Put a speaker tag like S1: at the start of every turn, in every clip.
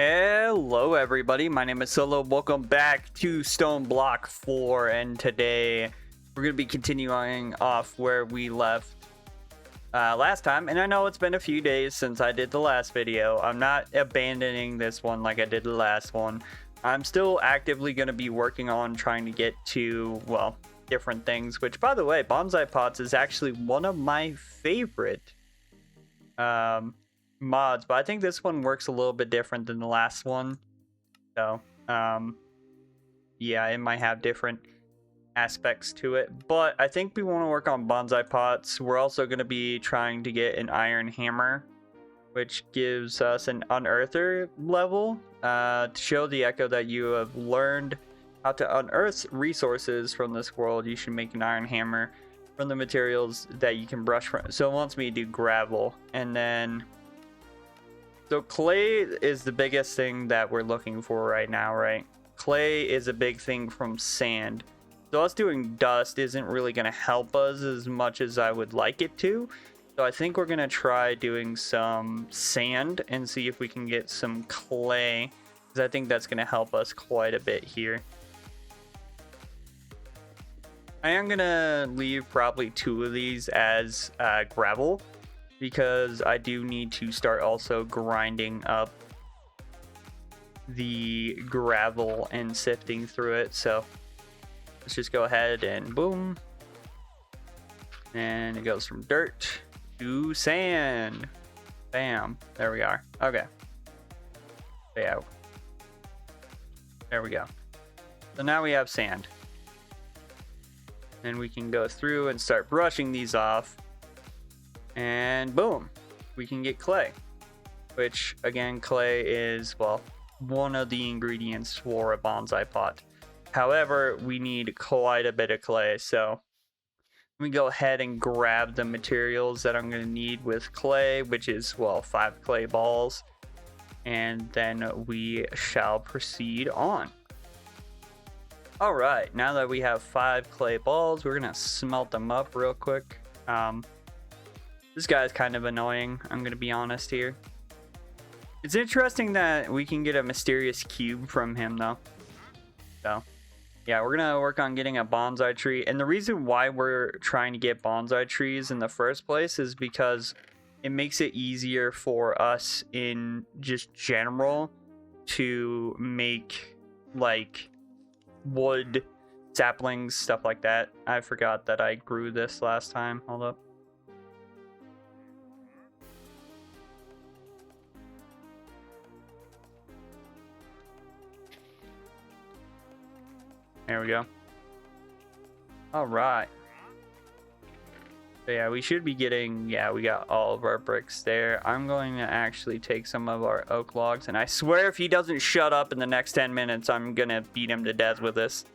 S1: Hello everybody, my name is Solo. Welcome back to Stoneblock 4, and today we're going to be continuing off where we left last time. And I know it's been a few days since I did the last video. I'm not abandoning this one like I did the last one. I'm still actively going to be working on trying to get to, well, different things, which, by the way, bonsai pots is actually one of my favorite mods, but I think this one works a little bit different than the last one. So yeah, it might have different aspects to it, but I think we want to work on bonsai pots. We're also going to be trying to get an iron hammer, which gives us an unearther level to show the echo that you have learned how to unearth resources from this world. You should make an iron hammer from the materials that you can brush from. So it wants me to do gravel, and then so clay is the biggest thing that we're looking for right now, right? Clay is a big thing from sand. So us doing dust isn't really going to help us as much as I would like it to. So I think we're going to try doing some sand and see if we can get some clay, because I think that's going to help us quite a bit here. I am going to leave probably 2 of these as gravel, because I do need to start also grinding up the gravel and sifting through it. So let's just go ahead and boom. And it goes from dirt to sand. Bam. There we are. Okay. Yeah. There we go. So now we have sand. And we can go through and start brushing these off. And boom, we can get clay, which again, clay is, well, one of the ingredients for a bonsai pot. However, we need quite a bit of clay, so let me go ahead and grab the materials that I'm going to need with clay, which is, well, 5 clay balls, and then we shall proceed on. All right, now that we have 5 clay balls, we're going to smelt them up real quick. This guy's kind of annoying, I'm going to be honest here. It's interesting that we can get a mysterious cube from him, though. So, yeah, we're going to work on getting a bonsai tree. And the reason why we're trying to get bonsai trees in the first place is because it makes it easier for us in just general to make, like, wood, saplings, stuff like that. I forgot that I grew this last time. Hold up. There we go. All right. So yeah, we should be getting, yeah, we got all of our bricks there. I'm going to actually take some of our oak logs, and I swear if he doesn't shut up in the next 10 minutes, I'm going to beat him to death with this.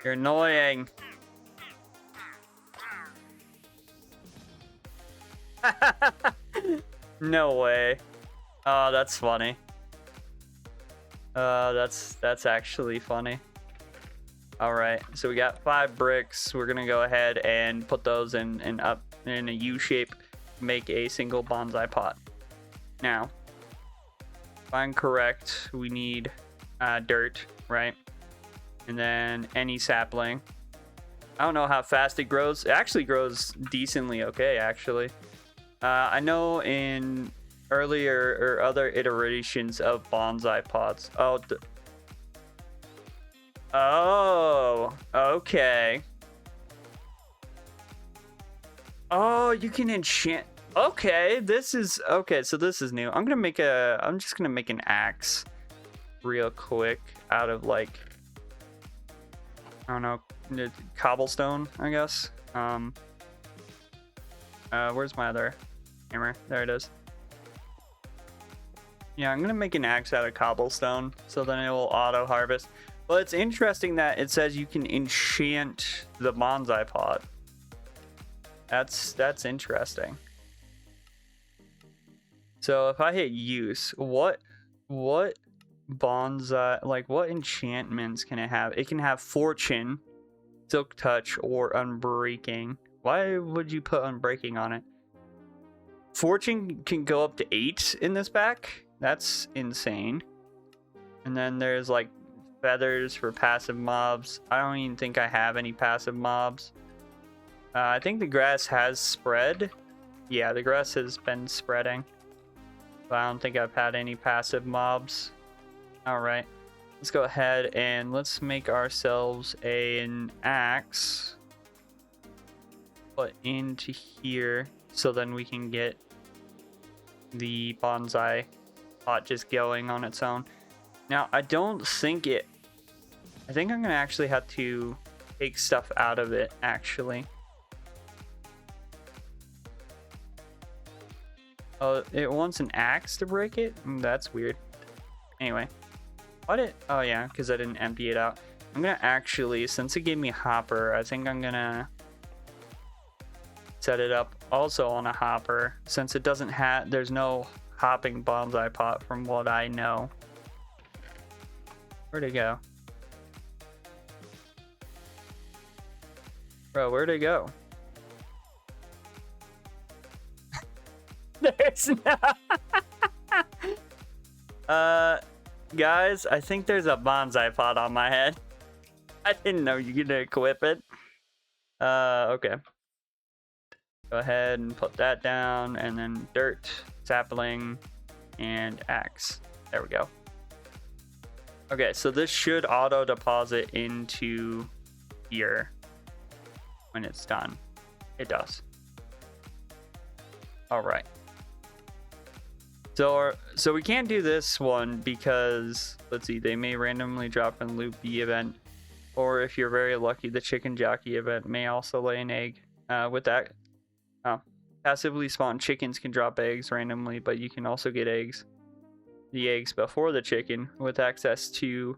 S1: You're annoying. No way. Oh, that's funny. That's actually funny. All right, so we got 5 bricks. We're gonna go ahead and put those in up in a U shape, make a single bonsai pot. Now, if I'm correct, we need dirt, right? And then any sapling. I don't know how fast it grows. It actually grows decently okay, actually. I know in earlier or other iterations of bonsai pots. Oh, okay. Oh, you can enchant. Okay, this is okay. So this is new. I'm just gonna make an axe real quick out of, like, I don't know, cobblestone, I guess. Where's my other hammer? There it is. Yeah, I'm gonna make an axe out of cobblestone, so then it will auto harvest. But it's interesting that it says you can enchant the bonsai pot. That's interesting. So if I hit use, what bonsai, like, what enchantments can it have? It can have fortune, silk touch, or unbreaking. Why would you put unbreaking on it? Fortune can go up to 8 in this pack. That's insane. And then there's like feathers for passive mobs. I don't even think I have any passive mobs. I think the grass has spread. Yeah, the grass has been spreading. But I don't think I've had any passive mobs. Alright. Let's go ahead and let's make ourselves an axe. Put into here so then we can get the bonsai pot just going on its own. Now, I don't think it... I think I'm going to actually have to take stuff out of it, actually. Oh, it wants an axe to break it? That's weird. Anyway. What it... Oh, yeah, because I didn't empty it out. I'm going to actually, since it gave me hopper, I think I'm going to set it up also on a hopper. Since it doesn't have... There's no hopping bonsai pot from what I know. Where'd it go? Bro, where'd it go? There's no... Guys, I think there's a bonsai pot on my head. I didn't know you could equip it. Okay. Go ahead and put that down, and then dirt, sapling, and axe. There we go. Okay, so this should auto-deposit into here when it's done. It does. Alright. So we can't do this one because, let's see, they may randomly drop in Loop B event, or if you're very lucky, the Chicken Jockey event may also lay an egg. With that, passively spawned chickens can drop eggs randomly, but you can also get the eggs before the chicken. With access to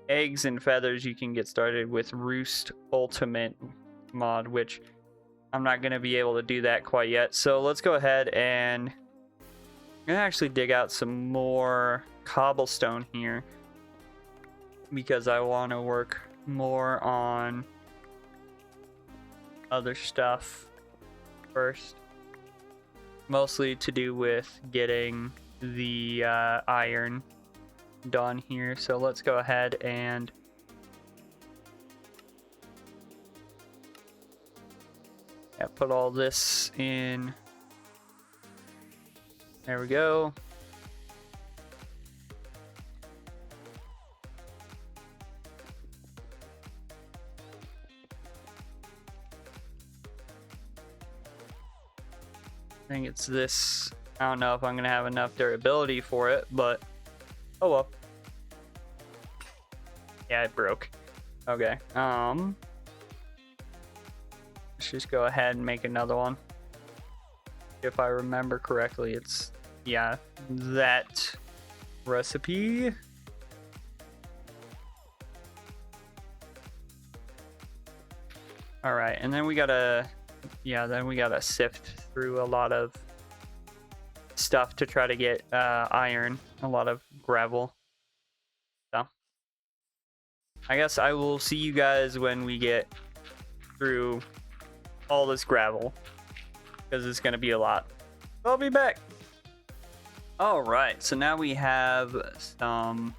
S1: eggs and feathers, you can get started with Roost Ultimate mod, which I'm not going to be able to do that quite yet. So let's go ahead and I'm going to actually dig out some more cobblestone here because I want to work more on other stuff first. Mostly to do with getting the iron done here. So let's go ahead and put all this in. There we go. I think it's this. I don't know if I'm going to have enough durability for it, but oh well. Yeah, it broke. Okay. Let's just go ahead and make another one. If I remember correctly, it's, yeah, that recipe. All right, and then we gotta, sift through a lot of stuff to try to get iron, a lot of gravel. So I guess I will see you guys when we get through all this gravel, because it's gonna be a lot. I'll be back. All right, so now we have some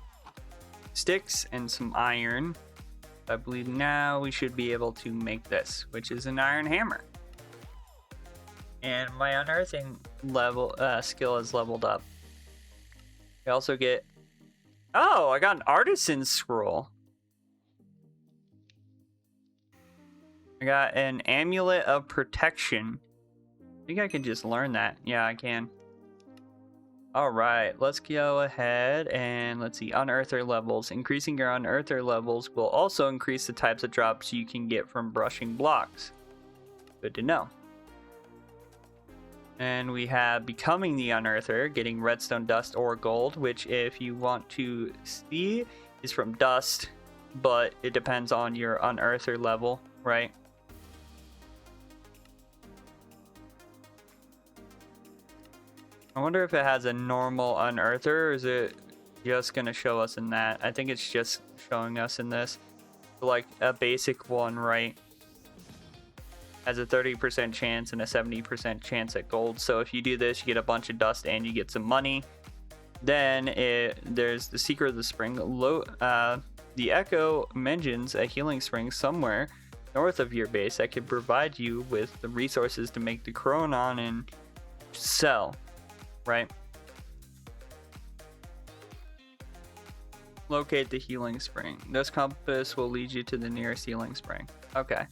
S1: sticks and some iron. I believe now we should be able to make this, which is an iron hammer. And my unearthing level skill is leveled up. I also get, oh, I got an artisan scroll. I got an amulet of protection. I think I can just learn that. Yeah, I can. All right, let's go ahead and let's see, unearther levels. Increasing your unearther levels will also increase the types of drops you can get from brushing blocks. Good to know. And we have becoming the unearther, getting redstone, dust, or gold, which if you want to see is from dust, but it depends on your unearther level, right? I wonder if it has a normal unearther, or is it just going to show us in that? I think it's just showing us in this. Like a basic one, right? has a 30% chance and a 70% chance at gold. So if you do this, you get a bunch of dust and you get some money. Then there's the secret of the spring. The echo mentions a healing spring somewhere north of your base that could provide you with the resources to make the chronon and sell, right? Locate the healing spring. This compass will lead you to the nearest healing spring. Okay.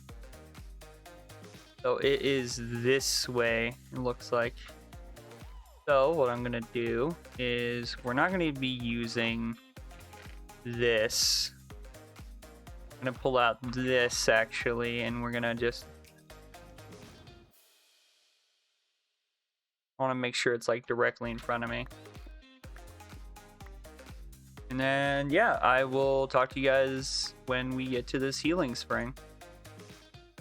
S1: So it is this way, it looks like. So what I'm gonna do is we're not gonna be using this. I'm gonna pull out this actually, and we're gonna just want to make sure it's like directly in front of me. And then yeah, I will talk to you guys when we get to this healing spring.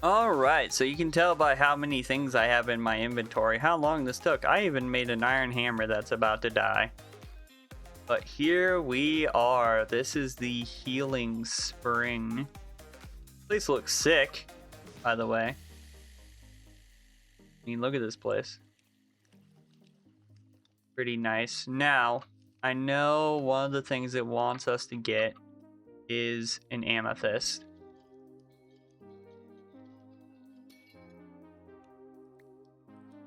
S1: Alright, so you can tell by how many things I have in my inventory how long this took. I even made an iron hammer that's about to die. But here we are. This is the healing spring. This place looks sick, by the way. I mean, look at this place. Pretty nice. Now, I know one of the things it wants us to get is an amethyst.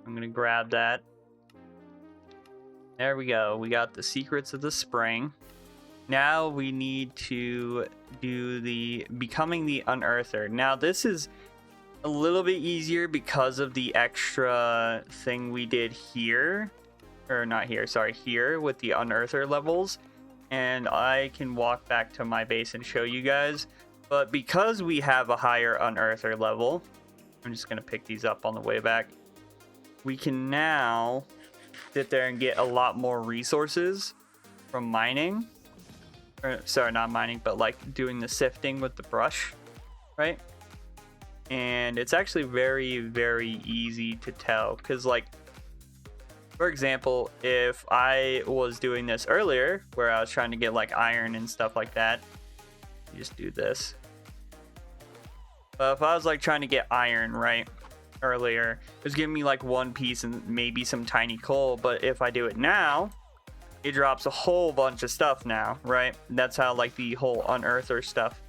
S1: I'm gonna grab that. There we go. We got the secrets of the spring. Now we need to do the becoming the unearther. Now this is a little bit easier because of the extra thing we did here. Or not here, sorry, here with the unearther levels. And I can walk back to my base and show you guys. But because we have a higher unearther level, I'm just gonna pick these up on the way back. We can now sit there and get a lot more resources from mining. Or, sorry, not mining, but like doing the sifting with the brush, right? And it's actually very, very easy to tell. Because like, for example, if I was doing this earlier, where I was trying to get like iron and stuff like that, you just do this. But if I was like trying to get iron, right? Earlier, it was giving me like one piece and maybe some tiny coal, but if I do it now, it drops a whole bunch of stuff now, right? That's how like the whole unearther stuff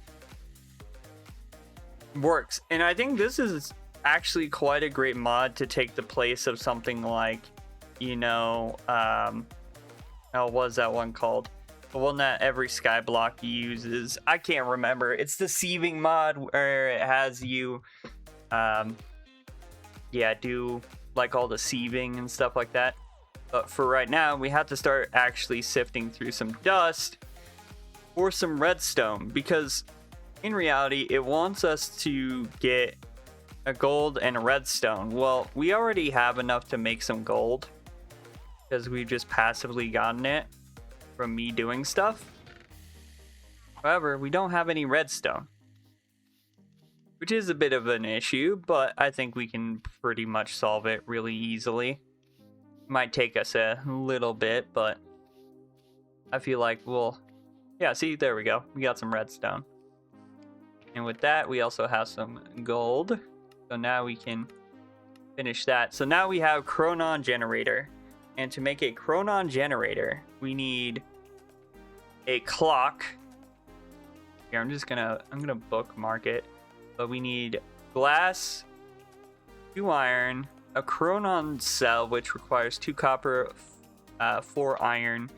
S1: works. And I think this is actually quite a great mod to take the place of something like, you know, what was that one called? The one that every skyblock uses. I can't remember. It's the sieving mod where it has you yeah, do like all the sieving and stuff like that. But for right now, we have to start actually sifting through some dust or some redstone, because in reality, it wants us to get a gold and a redstone. Well, we already have enough to make some gold because we've just passively gotten it from me doing stuff. However, we don't have any redstone, which is a bit of an issue, but I think we can pretty much solve it really easily. Might take us a little bit, but I feel like yeah, see, there we go. We got some redstone. And with that, we also have some gold. So now we can finish that. So now we have chronon generator. And to make a chronon generator, we need a clock. Here, I'm gonna bookmark it. But we need glass, 2 iron, a chronon cell, which requires 2 copper, 4 iron.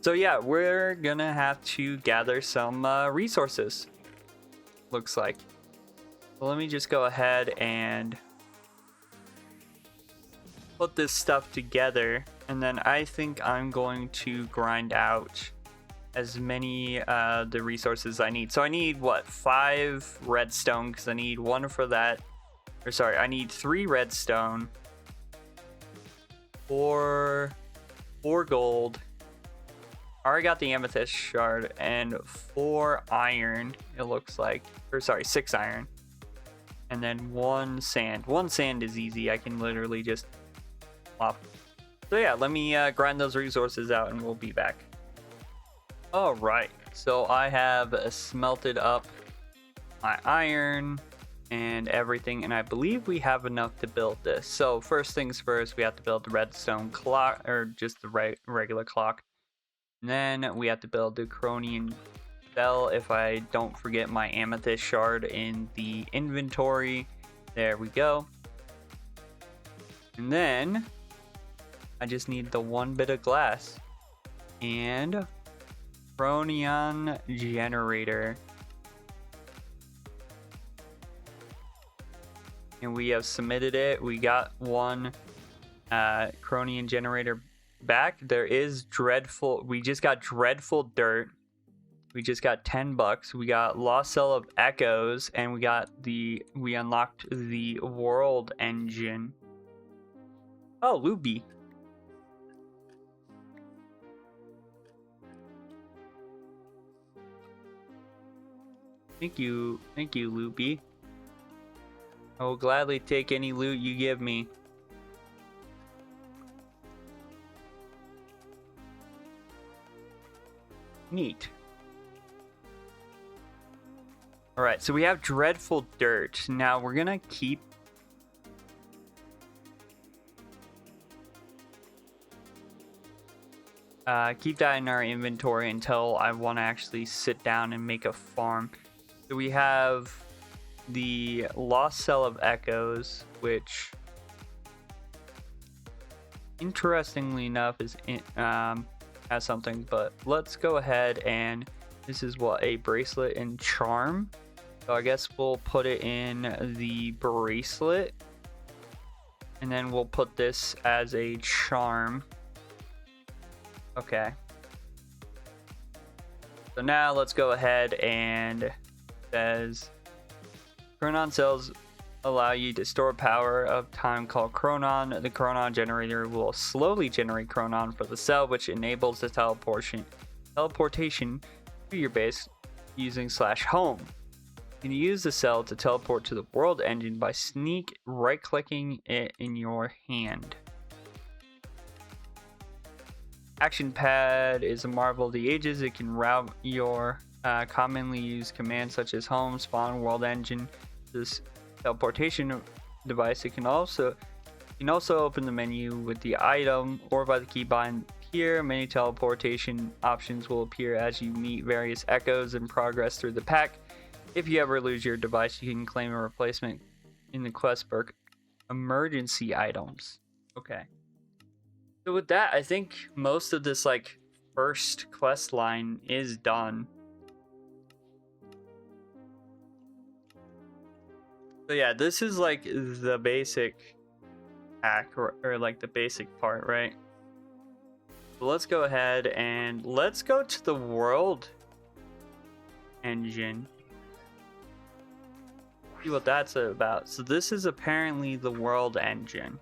S1: So yeah, we're gonna have to gather some resources, looks like. So let me just go ahead and put this stuff together, and then I think I'm going to grind out as many the resources I need. So I need what, 5 redstone, because I need 1 for that. Or sorry, I need 3 redstone, 4 gold. I already got the amethyst shard, and 4 iron, it looks like. Or sorry, 6 iron. And then 1 sand. 1 sand is easy. I can literally just plop. So yeah, let me grind those resources out and we'll be back. Alright, so I have smelted up my iron, and everything, and I believe we have enough to build this. So first things first, we have to build the redstone clock, or just the regular clock. And then we have to build the Cronian bell, if I don't forget my amethyst shard in the inventory. There we go. And then I just need the one bit of glass and Cronian generator. And we have submitted it. We got one Cronian generator back. There is dreadful. We just got dreadful dirt. We just got $10. We got Lost Cell of Echoes, and we unlocked the world engine. Oh, Luby. Thank you, Luby. I will gladly take any loot you give me. Neat. Alright, so we have dreadful dirt. Now we're gonna keep that in our inventory until I want to actually sit down and make a farm. So we have the Lost Cell of Echoes, which interestingly enough is has something, but let's go ahead, and this is what, a bracelet and charm. So I guess we'll put it in the bracelet, and then we'll put this as a charm. Okay. So now let's go ahead, and it says Chronon cells allow you to store power of time called Chronon. The Chronon generator will slowly generate Chronon for the cell, which enables the teleportation to your base using /home. You can use the cell to teleport to the world engine by sneak right-clicking it in your hand. Action pad is a marvel of the ages. It can route your commonly used commands such as home, spawn, world engine. This teleportation device. It can also open the menu with the item or by the keybind here. Many teleportation options will appear as you meet various echoes and progress through the pack. If you ever lose your device, you can claim a replacement in the quest book. Emergency items. Okay. So with that, I think most of this first quest line is done. So yeah, this is the basic hack or the basic part, right? So let's go ahead and let's go to the world engine. See what that's about. So this is apparently the world engine.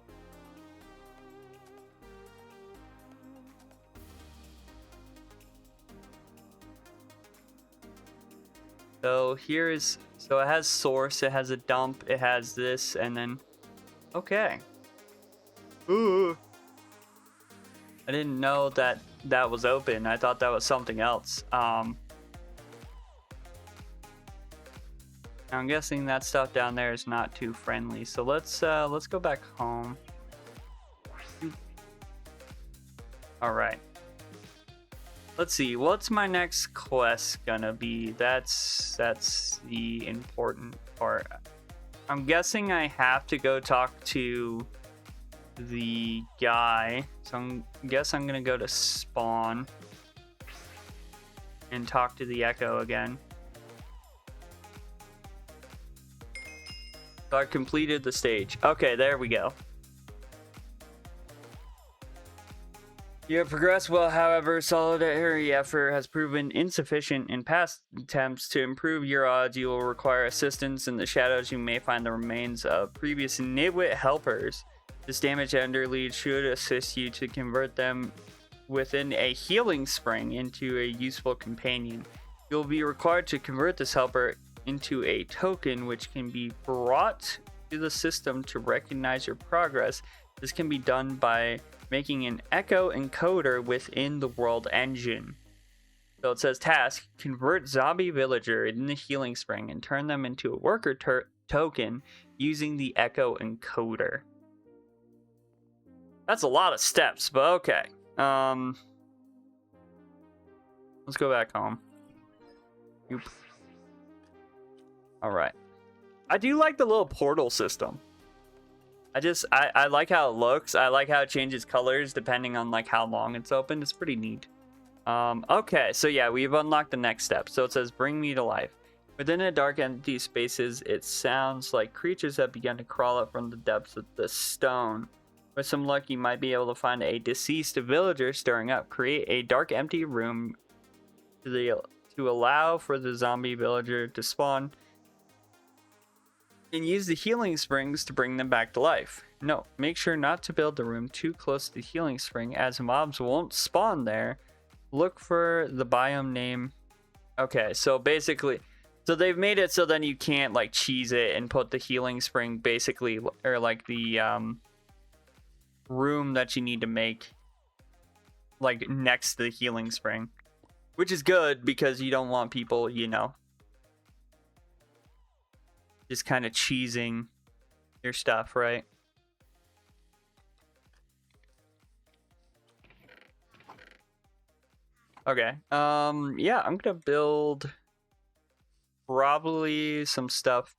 S1: So so it has source, it has a dump, it has this, and then, okay. Ooh. I didn't know that was open. I thought that was something else. I'm guessing that stuff down there is not too friendly. So let's go back home. All right. Let's see, what's my next quest gonna be? That's the important part. I'm guessing I have to go talk to the guy. So I guess I'm gonna go to spawn and talk to the Echo again. So I completed the stage. Okay, there we go. You have progressed well, however, solitary effort has proven insufficient in past attempts to improve your odds. You will require assistance. In the shadows, you may find the remains of previous nitwit helpers. This damaged ender lead should assist you to convert them within a healing spring into a useful companion. You'll be required to convert this helper into a token which can be brought to the system to recognize your progress. This can be done by making an echo encoder within the world engine. So it says task, convert zombie villager in the healing spring and turn them into a worker token using the echo encoder. That's a lot of steps, but okay. Let's go back home. All right. I do like the little portal system. I like how it looks. I like how it changes colors depending on like how long it's open. It's pretty neat. Okay, so yeah, we've unlocked the next step. So it says, bring me to life. Within the dark, empty spaces, it sounds like creatures have begun to crawl up from the depths of the stone. With some luck, you might be able to find a deceased villager stirring up. Create a dark, empty room to allow for the zombie villager to spawn. And use the healing springs to bring them back to life. No, make sure not to build the room too close to the healing spring, as mobs won't spawn there. Look for the biome name. Okay, so basically, so they've made it so then you can't like cheese it and put the healing spring basically, or like the room that you need to make like next to the healing spring, which is good because you don't want people, you know, just kind of cheesing your stuff, right? Okay. Yeah, I'm gonna build probably some stuff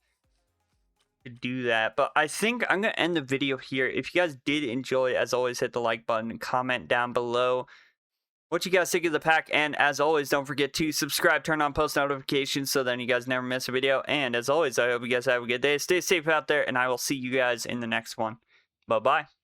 S1: to do that, but I think I'm gonna end the video here. If you guys did enjoy, as always, hit the like button and comment down below what you guys think of the pack, and as always, don't forget to subscribe, turn on post notifications so then you guys never miss a video. And as always, I hope you guys have a good day, stay safe out there, and I will see you guys in the next one. Bye bye.